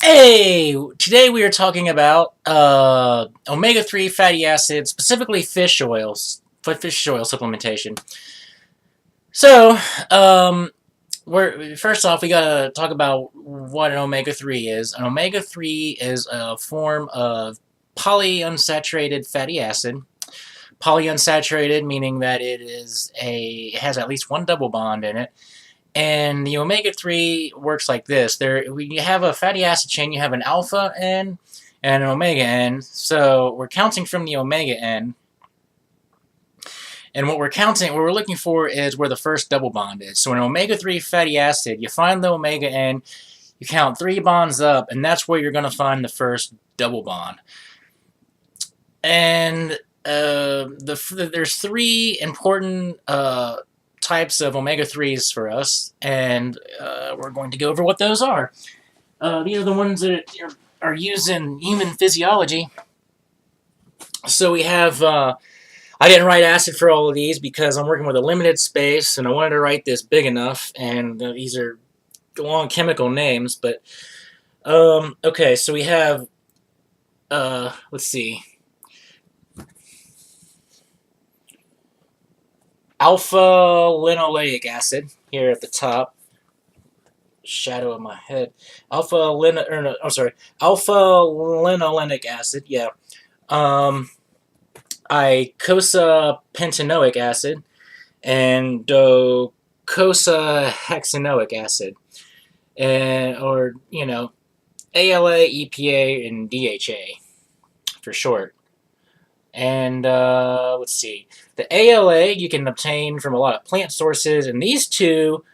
Hey, today we are talking about omega-3 fatty acids, specifically fish oils, fish oil supplementation. So, um, we're first off we gotta talk about what an omega-3 is. An omega-3 is a form of polyunsaturated fatty acid. Polyunsaturated meaning that it has at least one double bond in it. And the omega-3 works like this. When you have a fatty acid chain, you have an alpha end and an omega end. So we're counting from the omega end. And what we're looking for is where the first double bond is. So in an omega-3 fatty acid, you find the omega end, you count 3 bonds up, and that's where you're going to find the first double bond. And there's 3 important types of omega-3s for us, and we're going to go over what those are. These are the ones that are used in human physiology. So we have, I didn't write acid for all of these because I'm working with a limited space, and I wanted to write this big enough, and these are long chemical names, but, okay, so we have, let's see, alpha-linoleic acid here at the top. Shadow of my head. Alpha-linolenic acid. Yeah. Icosapentaenoic acid and docosahexaenoic acid, and ALA, EPA, and DHA for short. And let's see, the ALA you can obtain from a lot of plant sources, and these two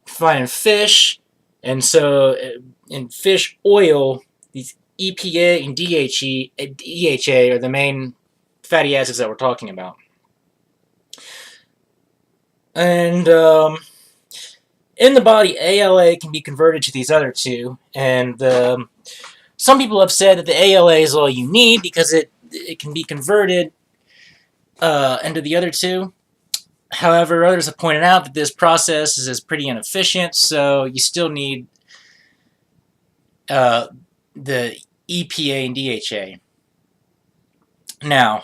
find in fish, and so in fish oil, these EPA and DHA are the main fatty acids that we're talking about. And in the body, ALA can be converted to these other two, and some people have said that the ALA is all you need because it can be converted into the other two. However, others have pointed out that this process is pretty inefficient, so you still need the EPA and DHA. Now,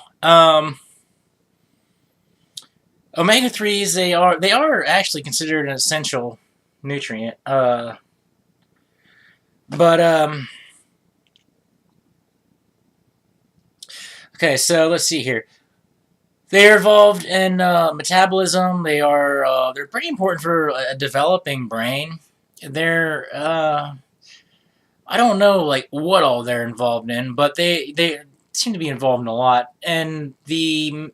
omega-3s, they are actually considered an essential nutrient, but okay, so let's see here. They're involved in metabolism. They're pretty important for a developing brain. They're I don't know like what all they're involved in, but they seem to be involved in a lot. And the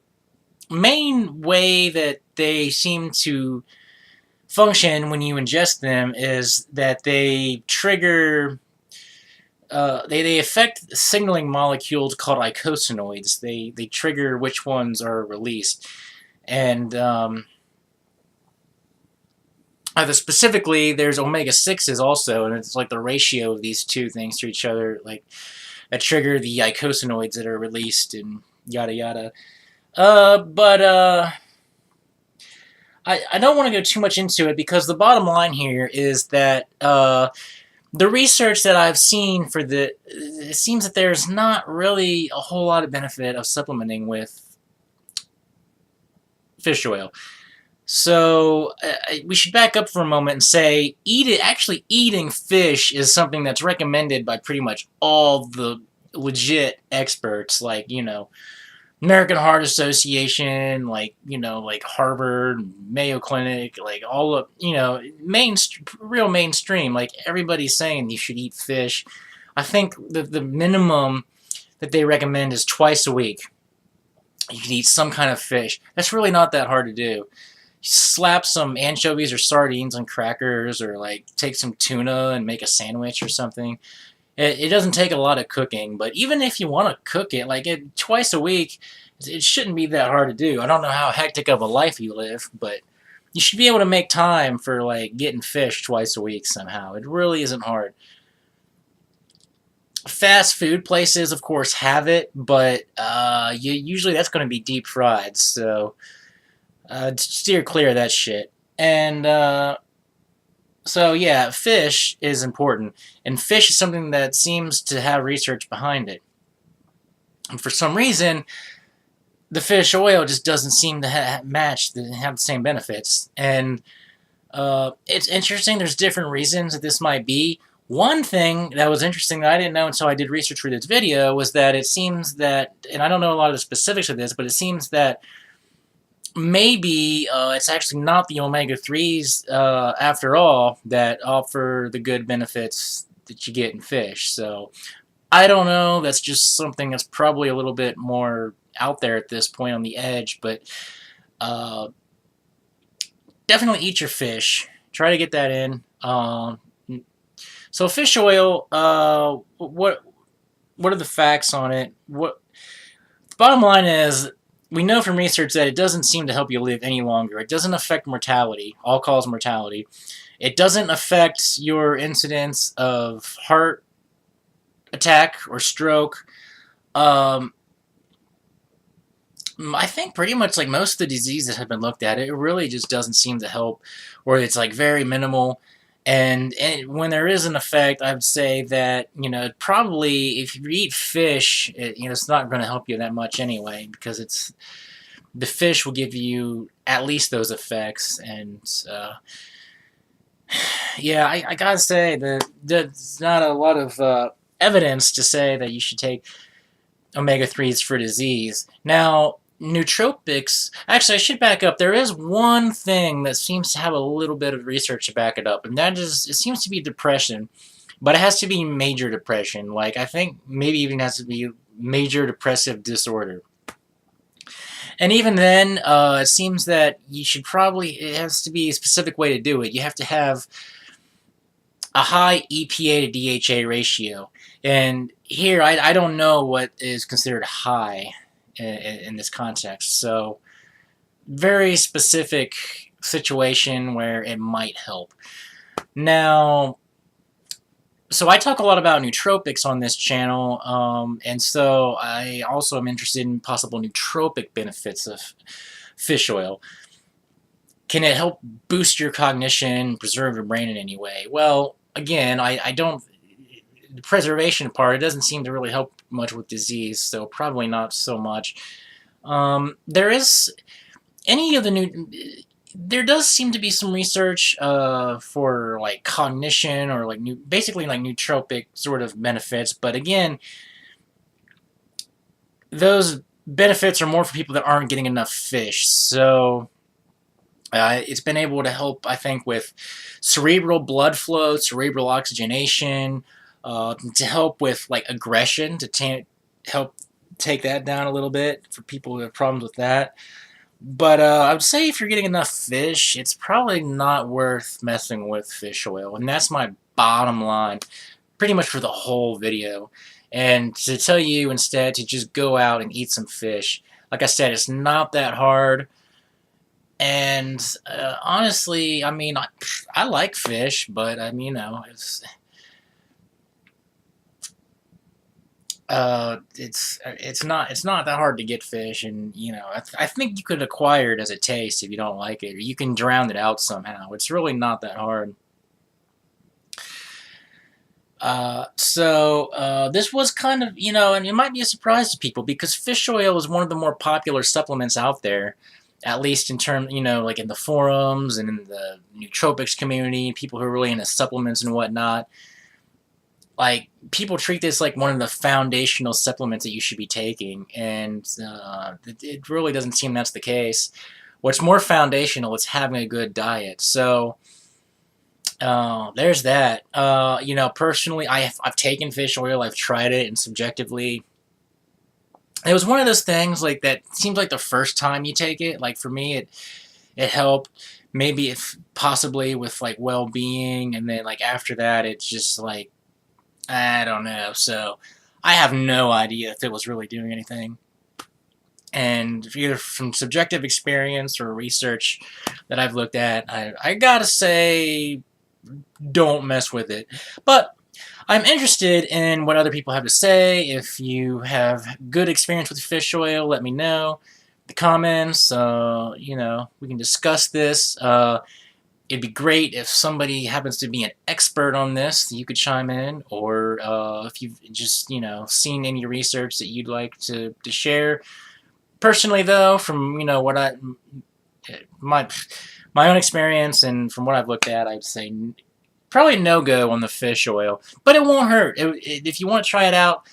main way that they seem to function when you ingest them is that they trigger. They affect signaling molecules called eicosanoids. They trigger which ones are released, and specifically there's omega-6s also, and it's like the ratio of these two things to each other, like that trigger the eicosanoids that are released and yada yada. But I don't want to go too much into it because the bottom line here is that the research that I've seen it seems that there's not really a whole lot of benefit of supplementing with fish oil. So we should back up for a moment and say actually eating fish is something that's recommended by pretty much all the legit experts, like, American Heart Association, like Harvard, Mayo Clinic, like all of, real mainstream. Like everybody's saying you should eat fish. I think the minimum that they recommend is twice a week. You can eat some kind of fish. That's really not that hard to do. Slap some anchovies or sardines on crackers, or like take some tuna and make a sandwich or something. It doesn't take a lot of cooking, but even if you want to cook it, twice a week, it shouldn't be that hard to do. I don't know how hectic of a life you live, but you should be able to make time for getting fish twice a week somehow. It really isn't hard. Fast food places, of course, have it, but usually that's going to be deep fried, so steer clear of that shit. And So yeah, fish is important, and fish is something that seems to have research behind it. And for some reason, the fish oil just doesn't seem to have the same benefits. And it's interesting. There's different reasons that this might be. One thing that was interesting that I didn't know until I did research for this video was that it seems that, and I don't know a lot of the specifics of this, but it seems that maybe it's actually not the omega-3s after all that offer the good benefits that you get in fish. So I don't know. That's just something that's probably a little bit more out there at this point on the edge, but uh, definitely eat your fish. Try to get that in. So fish oil, what are the facts on it? What bottom line is, we know from research that it doesn't seem to help you live any longer. It doesn't affect mortality, all-cause mortality. It doesn't affect your incidence of heart attack or stroke. I think pretty much like most of the diseases that have been looked at, it really just doesn't seem to help, or it's like very minimal. And when there is an effect, I would say that, probably if you eat fish, it's not going to help you that much anyway, because the fish will give you at least those effects. And yeah, I gotta say that there's not a lot of evidence to say that you should take omega-3s for disease. Now, nootropics, actually I should back up. There is one thing that seems to have a little bit of research to back it up, and that is, it seems to be depression, but it has to be major depression. Like, I think maybe even has to be major depressive disorder. And even then, it seems that it has to be a specific way to do it. You have to have a high EPA to DHA ratio. And here, I don't know what is considered high in this context. So, very specific situation where it might help. Now, so I talk a lot about nootropics on this channel, and so I also am interested in possible nootropic benefits of fish oil. Can it help boost your cognition, preserve your brain in any way? Well, again, I don't, the preservation part, it doesn't seem to really help much with disease, so probably not so much. There is any of the new, there does seem to be some research for like cognition or like basically like nootropic sort of benefits, but again, those benefits are more for people that aren't getting enough fish. So it's been able to help, I think, with cerebral blood flow, cerebral oxygenation, to help with like aggression, to help take that down a little bit for people who have problems with that. But I would say if you're getting enough fish, it's probably not worth messing with fish oil. And that's my bottom line, pretty much for the whole video. And to tell you instead to just go out and eat some fish. Like I said, it's not that hard. And honestly, I mean, I like fish, but it's not that hard to get fish, and I think you could acquire it as a taste if you don't like it, or you can drown it out somehow. It's really not that hard. So this was kind of, and it might be a surprise to people because fish oil is one of the more popular supplements out there, at least in terms, like in the forums and in the nootropics community, people who are really into supplements and whatnot. Like, people treat this like one of the foundational supplements that you should be taking, and it really doesn't seem that's the case. What's more foundational is having a good diet. So, there's that. Personally, I've taken fish oil, I've tried it, and subjectively, it was one of those things like that seems like the first time you take it, like for me, it helped. Maybe if possibly with like well-being, and then like after that, it's just like, I don't know. So I have no idea if it was really doing anything. And either from subjective experience or research that I've looked at, I gotta say, don't mess with it. But I'm interested in what other people have to say. If you have good experience with fish oil, let me know. The comments, we can discuss this. It'd be great if somebody happens to be an expert on this, you could chime in, or if you've just, seen any research that you'd like to share. Personally, though, from, what my my own experience and from what I've looked at, I'd say probably no go on the fish oil, but it won't hurt. If you want to try it out,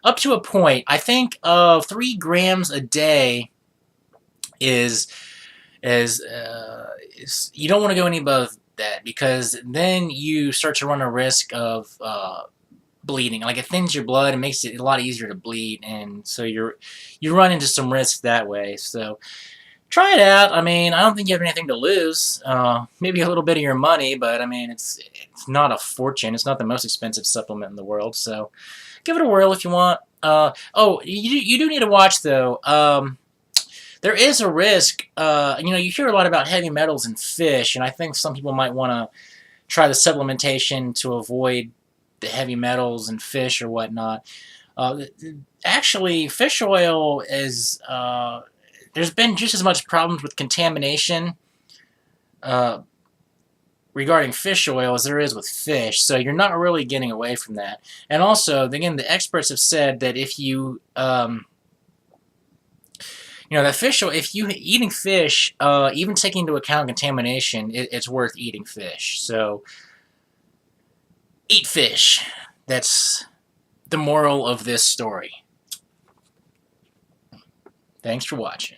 up to a point, I think 3 grams a day is you don't want to go any above that, because then you start to run a risk of bleeding. Like, it thins your blood and makes it a lot easier to bleed, and so you run into some risk that way. So try it out. I mean, I don't think you have anything to lose. Maybe a little bit of your money, but I mean, it's not a fortune. It's not the most expensive supplement in the world. So give it a whirl if you want. Oh, you do need to watch, though. There is a risk. You hear a lot about heavy metals in fish, and I think some people might want to try the supplementation to avoid the heavy metals in fish or whatnot. Actually, fish oil is there's been just as much problems with contamination regarding fish oil as there is with fish, so you're not really getting away from that. And also, again, the experts have said that if you that fish oil, if you eating fish, even taking into account contamination, it's worth eating fish. So eat fish. That's the moral of this story. Thanks for watching.